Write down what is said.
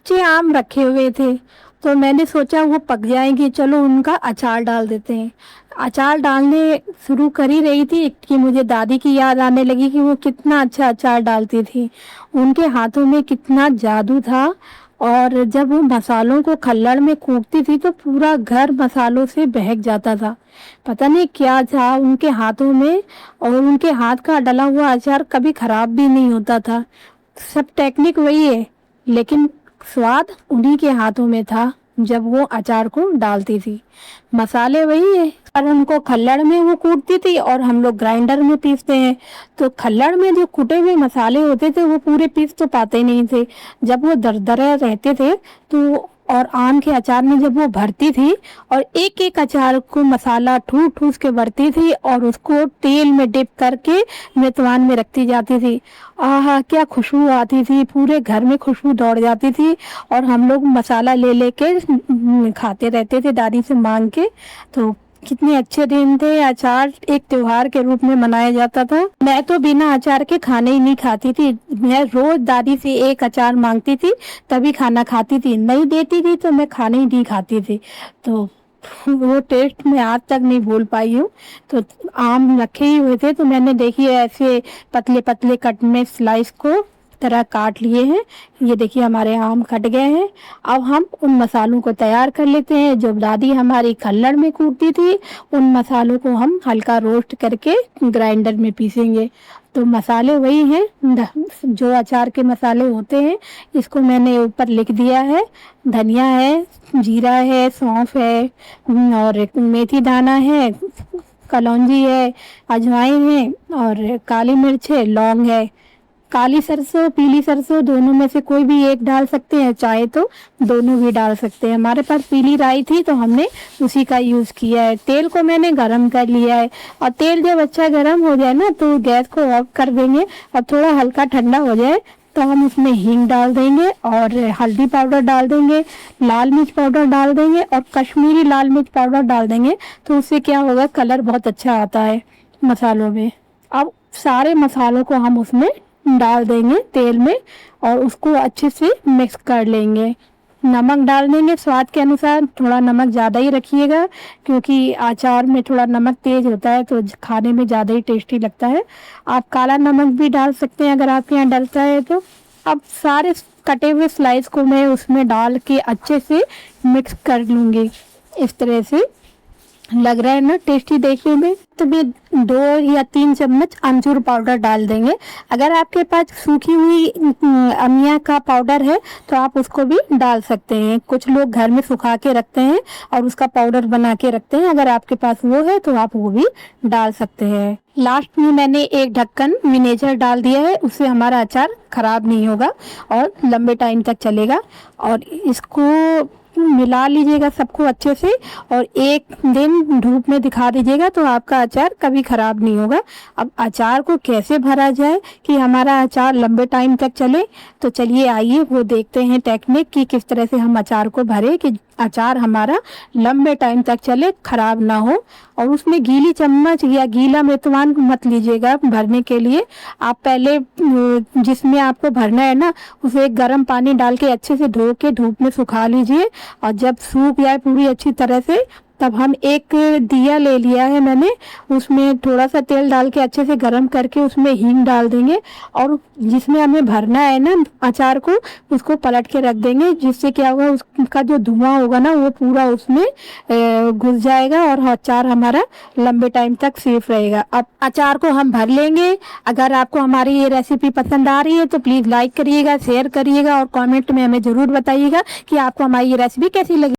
कच्चे आम रखे हुए थे, तो मैंने सोचा वो पक जाएंगे, चलो उनका अचार डाल देते हैं। अचार डालने शुरू कर ही रही थी कि मुझे दादी की याद आने लगी कि वो कितना अच्छा अचार डालती थी। उनके हाथों में कितना जादू था। और जब वो मसालों को खल्लड़ में कूटती थी तो पूरा घर मसालों से बहक जाता था। पता नहीं क्या था उनके हाथों में। और उनके हाथ का डला हुआ अचार कभी खराब भी नहीं होता था। सब टेक्निक वही है, लेकिन स्वाद उन्हीं के हाथों में था जब वो अचार को डालती थी। मसाले वही है, और उनको खल्लड़ में वो कूटती थी और हम लोग ग्राइंडर में पीसते हैं। तो खल्लड़ में जो कुटे हुए मसाले होते थे वो पूरे पीस तो पाते नहीं थे। जब वो दरदरे रहते थे तो, और आम के अचार में जब वो भरती थी और एक एक अचार को मसाला ठूस ठूस के भरती थी और उसको तेल में डिप करके मेतवान में रखती जाती थी। आहा, क्या खुशबू आती थी, पूरे घर में खुशबू दौड़ जाती थी। और हम लोग मसाला ले लेके खाते रहते थे दादी से मांग के। तो कितने अच्छे दिन थे। अचार एक त्योहार के रूप में मनाया जाता था। मैं तो बिना अचार के खाने ही नहीं खाती थी। मैं रोज दादी से एक अचार मांगती थी तभी खाना खाती थी, नहीं देती थी तो मैं खाने ही नहीं खाती थी। तो वो टेस्ट मैं आज तक नहीं भूल पाई हूँ। तो आम रखे ही हुए थे तो मैंने देखिए ऐसे पतले पतले कट में स्लाइस को तरह काट लिए हैं। ये देखिए हमारे आम कट गए हैं। अब हम उन मसालों को तैयार कर लेते हैं जो दादी हमारी खल्लड़ में कूटती थी। उन मसालों को हम हल्का रोस्ट करके ग्राइंडर में पीसेंगे। तो मसाले वही हैं जो अचार के मसाले होते हैं। इसको मैंने ऊपर लिख दिया है। धनिया है, जीरा है, सौंफ है, और मेथी दाना है, कलौंजी है, अजवाइन है, और काली मिर्च है, लौंग है। काली सरसों पीली सरसों दोनों में से कोई भी एक डाल सकते हैं, चाहे तो दोनों भी डाल सकते हैं। हमारे पास पीली राई थी तो हमने उसी का यूज़ किया है। तेल को मैंने गरम कर लिया है, और तेल जब अच्छा गरम हो जाए ना तो गैस को ऑफ कर देंगे और थोड़ा हल्का ठंडा हो जाए तो हम उसमें हींग डाल देंगे और हल्दी पाउडर डाल देंगे, लाल मिर्च पाउडर डाल देंगे और कश्मीरी लाल मिर्च पाउडर डाल देंगे। तो उससे क्या होगा, कलर बहुत अच्छा आता है मसालों में। अब सारे मसालों को हम उसमें डाल देंगे तेल में और उसको अच्छे से मिक्स कर लेंगे। नमक डाल देंगे स्वाद के अनुसार, थोड़ा नमक ज़्यादा ही रखिएगा क्योंकि अचार में थोड़ा नमक तेज होता है तो खाने में ज़्यादा ही टेस्टी लगता है। आप काला नमक भी डाल सकते हैं अगर आपके यहाँ डलता है तो। अब सारे कटे हुए स्लाइस को मैं उसमें डाल के अच्छे से मिक्स कर लूँगी। इस तरह से लग रहा है ना टेस्टी देखने में। तो भी 2 या 3 चम्मच अमचूर पाउडर डाल देंगे। अगर आपके पास सूखी हुई अमिया का पाउडर है तो आप उसको भी डाल सकते हैं। कुछ लोग घर में सुखा के रखते हैं और उसका पाउडर बना के रखते हैं। अगर आपके पास वो है तो आप वो भी डाल सकते हैं। लास्ट में मैंने एक ढक्कन विनेगर डाल दिया है, उससे हमारा अचार खराब नहीं होगा और लंबे टाइम तक चलेगा। और इसको मिला लीजिएगा सबको अच्छे से और एक दिन धूप में दिखा दीजिएगा तो आपका अचार कभी खराब नहीं होगा। अब अचार को कैसे भरा जाए कि हमारा अचार लंबे टाइम तक चले, तो चलिए आइए वो देखते हैं टेक्निक कि किस तरह से हम अचार को भरे कि अचार हमारा लंबे टाइम तक चले, खराब ना हो। और उसमें गीली चम्मच या गीला मेतवान मत लीजिएगा भरने के लिए। आप पहले जिसमें आपको भरना है ना उसे गर्म पानी डाल के अच्छे से धो के धूप में सुखा लीजिए। और जब सूख जाए पूरी अच्छी तरह से तब हम एक दिया ले लिया है मैंने, उसमें थोड़ा सा तेल डाल के अच्छे से गरम करके उसमें हींग डाल देंगे और जिसमें हमें भरना है ना अचार को उसको पलट के रख देंगे। जिससे क्या होगा, उसका जो धुआं होगा ना वो पूरा उसमें घुस जाएगा और अचार हमारा लंबे टाइम तक सेफ रहेगा। अब अचार को हम भर लेंगे। अगर आपको हमारी ये रेसिपी पसंद आ रही है तो प्लीज़ लाइक करिएगा, शेयर करिएगा और कॉमेंट में हमें ज़रूर बताइएगा कि आपको हमारी ये रेसिपी कैसी लगी।